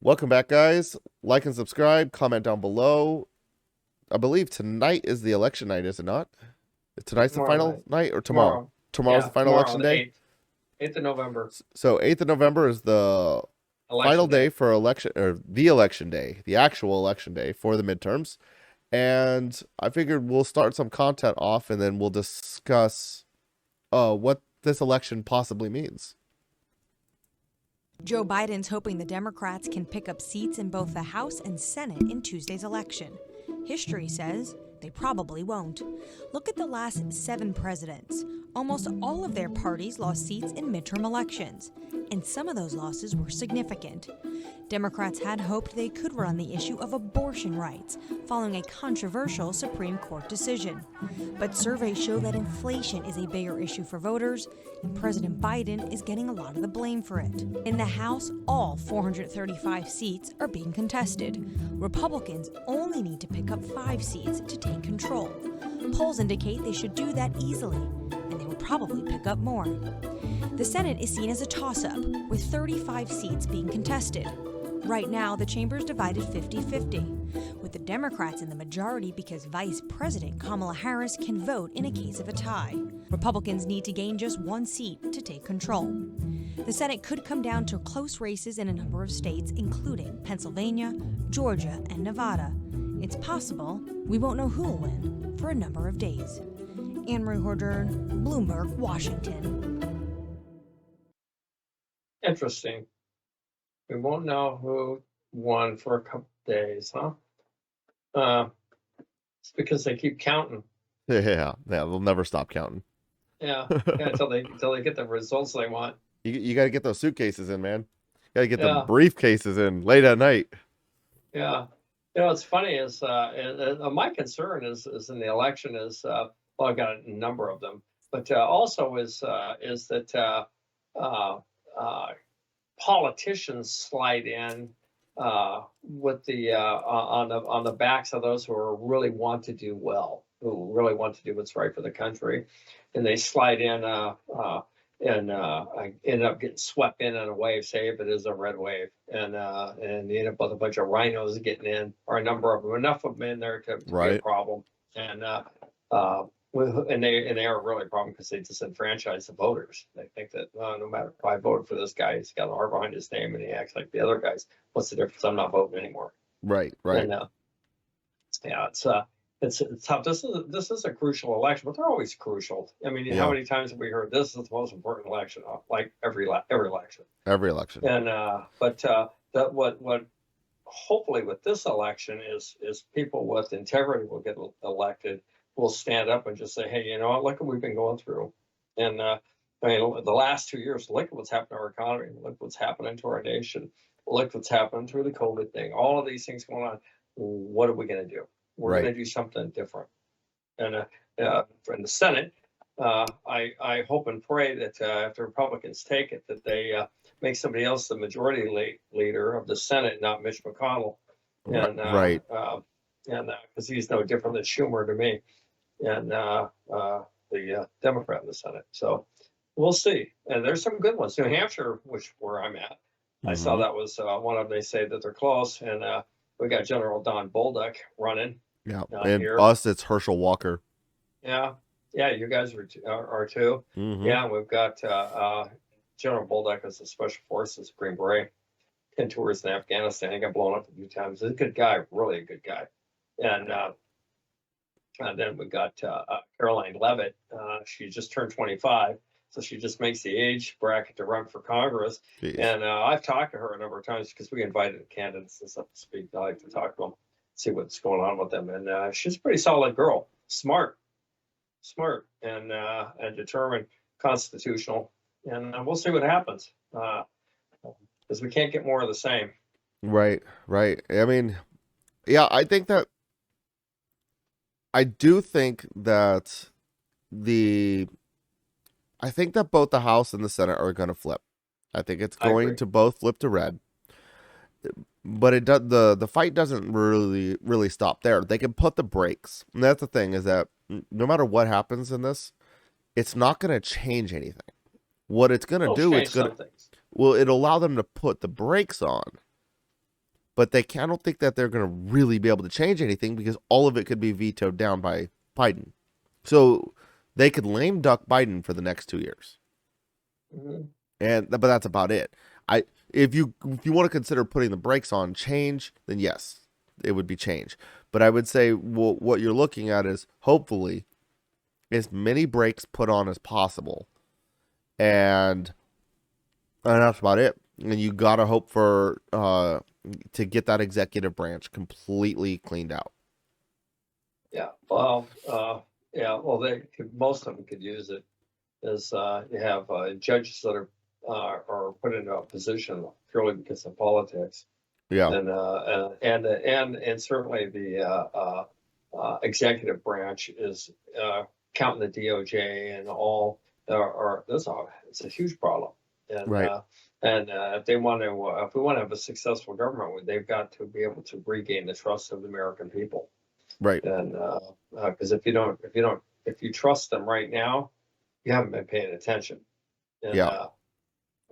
Welcome back, guys. Like and subscribe. Comment down below. I believe tonight is the election night, is it not? Tonight's the Tomorrow final night. night or tomorrow? Tomorrow. Tomorrow's the Yeah, final tomorrow, election the day. 8th. 8th of November. So 8th of November is the final Election day for election, or the election day, the actual election day for the midterms. And I figured we'll start some content off and then we'll discuss what this election possibly means. Joe Biden's hoping the Democrats can pick up seats in both the House and Senate in Tuesday's election. History says they probably won't. Look at the last 7 presidents. Almost all of their parties lost seats in midterm elections, and some of those losses were significant. Democrats had hoped they could run the issue of abortion rights following a controversial Supreme Court decision. But surveys show that inflation is a bigger issue for voters, and President Biden is getting a lot of the blame for it. In the House, all 435 seats are being contested. Republicans only need to pick up 5 seats to take control. Polls indicate they should do that easily, and they will probably pick up more. The Senate is seen as a toss-up, with 35 seats being contested. Right now, the chamber is divided 50-50, with the Democrats in the majority because Vice President Kamala Harris can vote in a case of a tie. Republicans need to gain just 1 seat to take control. The Senate could come down to close races in a number of states, including Pennsylvania, Georgia, and Nevada. It's possible we won't know who will win for a number of days. Anne-Marie Hordern, Bloomberg, Washington. Interesting. We won't know who won for a couple days, huh? It's because they keep counting. Yeah, they'll never stop counting. Yeah, until they get the results they want. You got to get those suitcases in, man. Got to get Yeah. the briefcases in late at night. Yeah. What's funny is my concern is in the election is well, I've got a number of them, but also is that politicians slide in with the on the backs of those who really want to do well, who really want to do what's right for the country, and they slide in and end up getting swept in on a wave, say if it is a red wave, and you end up with a bunch of rhinos getting in, or a number of them, enough of them in there to be a problem, and they are really a problem because they disenfranchise the voters. They think that no matter if I voted for this guy, he's got an R behind his name and he acts like the other guys. What's the difference? I'm not voting anymore. Right. And it's tough. This is a crucial election, but they're always crucial. I mean, how many times have we heard this is the most important election? Like every election. Every election. And but that what hopefully with this election is people with integrity will get elected. Will stand up and just say, hey, you know what, look what we've been going through. And I mean, the last 2 years, look at what's happened to our economy, look what's happening to our nation, look what's happening through the COVID thing, all of these things going on. What are we going to do? We're going to do something different. And in the Senate, I hope and pray that if the Republicans take it, that they make somebody else the majority leader of the Senate, not Mitch McConnell. And because he's no different than Schumer to me. And the Democrat in the Senate. So we'll see. And there's some good ones. New Hampshire, where I'm at, I saw that was one of them. They say that they're close. And we got General Don Bolduc running. Yeah. And here. Us, it's Herschel Walker. Yeah. Yeah, you guys are too. Mm-hmm. Yeah, we've got General Bolduc as the Special Forces Green Beret. 10 tours in Afghanistan. He got blown up a few times. He's a good guy, really a good guy. And then we got Caroline Levitt. She just turned 25, so she just makes the age bracket to run for Congress. Jeez. And I've talked to her a number of times because we invited candidates and stuff to speak. I like to talk to them, see what's going on with them. And she's a pretty solid girl, smart, and determined, constitutional. And we'll see what happens because we can't get more of the same. Right. I mean, yeah, I do think that both the House and the Senate are going to flip. I think it's going to both flip to red. But the fight doesn't really stop there. They can put the brakes. And that's the thing, is that no matter what happens in this, it's not going to change anything. What it's going to do, it'll allow them to put the brakes on but I don't think that they're going to really be able to change anything because all of it could be vetoed down by Biden. So they could lame duck Biden for the next 2 years. But that's about it. If you want to consider putting the brakes on change, then yes, it would be change. But I would say what you're looking at is hopefully as many brakes put on as possible, and that's about it. And you gotta hope for to get that executive branch completely cleaned out. Yeah, well, most of them could use it. Is you have judges that are put into a position purely because of politics. Yeah, and certainly the executive branch is counting the DOJ and all. It's a huge problem. And, right. If we want to have a successful government, they've got to be able to regain the trust of the American people. Right. And because if you trust them right now, you haven't been paying attention. And, yeah.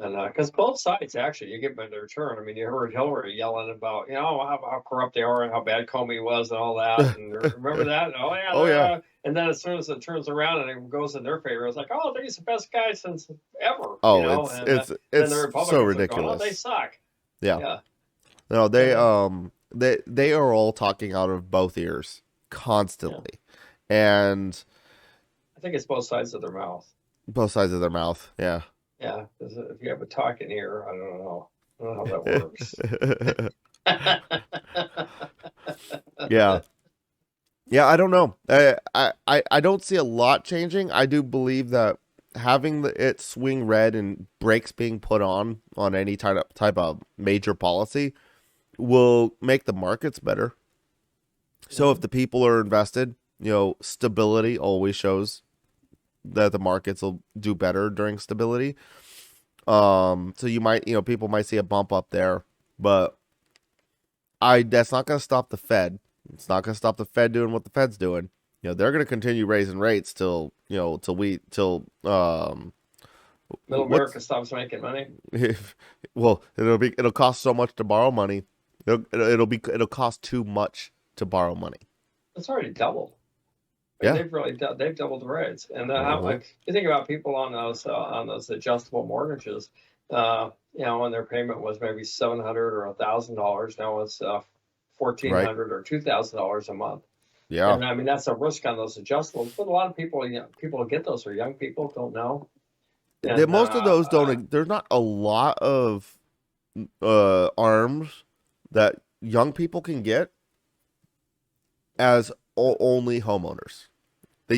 And because both sides actually, you get them in their turn. I mean, you heard Hillary yelling about, how corrupt they are and how bad Comey was and all that. And remember that? Oh yeah. And then as soon as it turns around and it goes in their favor, it's like, oh, I think he's the best guy since ever. Oh, it's so ridiculous. They suck. Yeah. No, they are all talking out of both ears constantly, and I think it's both sides of their mouth. Both sides of their mouth. Yeah. Yeah, because if you have a talking ear, I don't know how that works. Yeah, I don't know. I don't see a lot changing. I do believe that having it swing red and brakes being put on any type of major policy will make the markets better. So if the people are invested, stability always shows that the markets will do better during stability. So you might, people might see a bump up there, but that's not going to stop the Fed. It's not going to stop the Fed doing what the Fed's doing. They're going to continue raising rates till middle America stops making money. Well, it'll cost so much to borrow money. It'll cost too much to borrow money. It's already doubled. Yeah. They've doubled the rates, and you think about people on those adjustable mortgages, when their payment was maybe $700 or $1,000, now it's $1,400 or $2,000 a month. Yeah, and I mean that's a risk on those adjustables. But a lot of people, people who get those are young people, don't know. And, most of those don't. There's not a lot of arms that young people can get as only homeowners. They're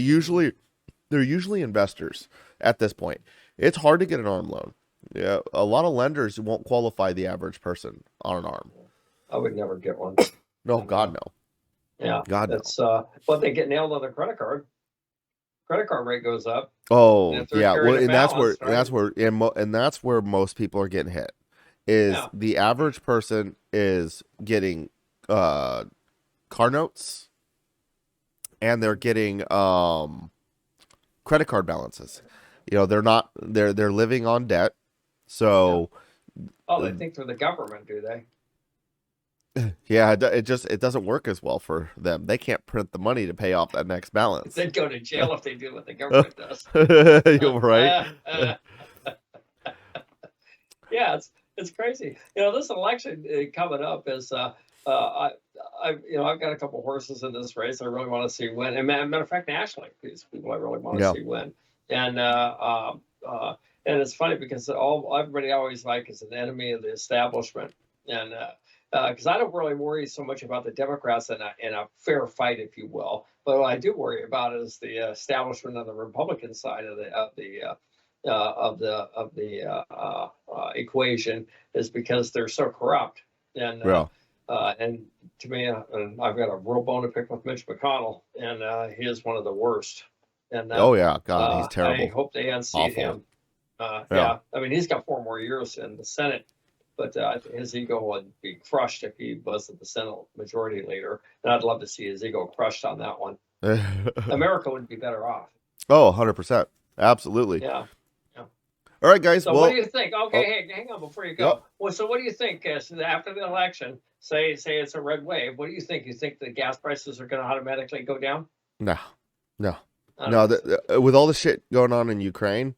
usually investors at this point. It's hard to get an ARM loan. Yeah, a lot of lenders won't qualify the average person on an ARM. I would never get one. No, God no. Yeah, God no. But they get nailed on their credit card. Credit card rate goes up. Oh yeah, well, and that's where most people are getting hit. The average person is getting car notes. And they're getting credit card balances. They're living on debt. So they think they're the government, do they? Yeah, it doesn't work as well for them. They can't print the money to pay off that next balance. They'd go to jail if they do what the government does. You're right. Yeah, it's crazy. This election coming up is I've got a couple horses in this race. I really want to see win. And matter of fact, nationally, these people I really want to see win. And it's funny because everybody always is an enemy of the establishment. And because I don't really worry so much about the Democrats in a fair fight, if you will. But what I do worry about is the establishment on the Republican side of the equation, is because they're so corrupt. And and to me, I've got a real bone to pick with Mitch McConnell, and he is one of the worst. And God, he's terrible. I hope they unseat him. I mean, he's got 4 more years in the Senate, but his ego would be crushed if he was the Senate Majority Leader, and I'd love to see his ego crushed on that one. America would be better off. Oh, 100%, absolutely. Yeah. All right, guys. So well, what do you think? Okay, oh, hey, hang on before you go. yep. Well, so what do you think after the election? Say it's a red wave. What do you think? You think the gas prices are going to automatically go down? No, no, I don't no. know. With all the shit going on in Ukraine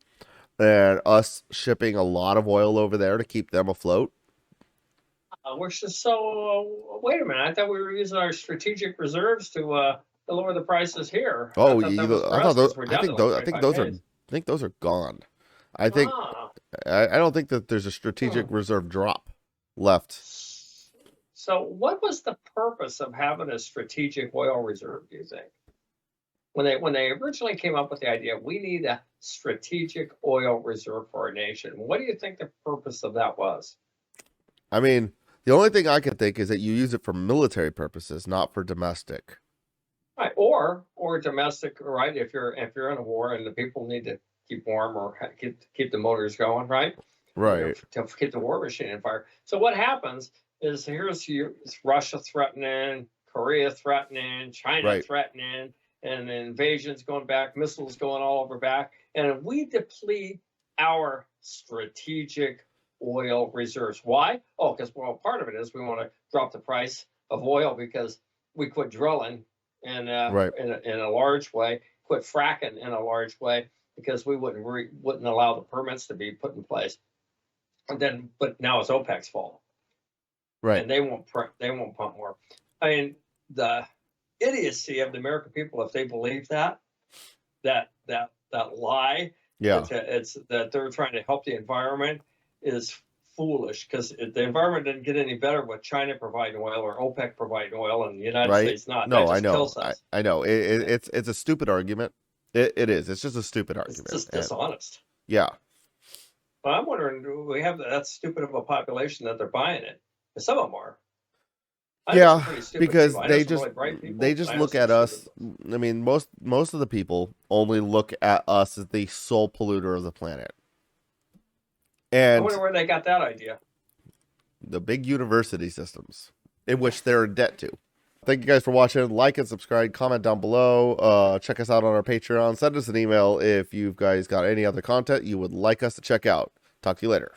and us shipping a lot of oil over there to keep them afloat. We're just so. Wait a minute! I thought we were using our strategic reserves to lower the prices here. Oh, I thought that was for I us thought those. 'cause we're I down to think like those. 25 days. I think those are gone. I think. Ah. I don't think that there's a strategic reserve drop left. So, what was the purpose of having a strategic oil reserve? Do you think, when they originally came up with the idea, we need a strategic oil reserve for our nation? What do you think the purpose of that was? I mean, the only thing I can think is that you use it for military purposes, not for domestic. Right, or domestic, right? If you're in a war and the people need to keep warm or keep the motors going, right? Right. To keep the war machine in fire. So what happens is it's Russia threatening, Korea threatening, China threatening, and the invasions going back, missiles going all over back, and we deplete our strategic oil reserves. Why? Oh, because part of it is we want to drop the price of oil because we quit drilling and in a large way, quit fracking in a large way because we wouldn't allow the permits to be put in place. And but now it's OPEC's fault, right? And they won't pump more. I mean, the idiocy of the American people, if they believe that lie, it's that they're trying to help the environment, is foolish, because the environment didn't get any better with China providing oil or OPEC providing oil and the United States not. No, I know. I know. It's a stupid argument. It is. It's just a stupid argument. It's just dishonest. Yeah. But I'm wondering, do we have that stupid of a population that they're buying it? Some of them are. Yeah, because they just look at us. I mean, most of the people only look at us as the sole polluter of the planet. And I wonder where they got that idea. The big university systems in which they're in debt to. Thank you guys for watching. Like and subscribe. Comment down below. Check us out on our Patreon. Send us an email if you guys got any other content you would like us to check out. Talk to you later.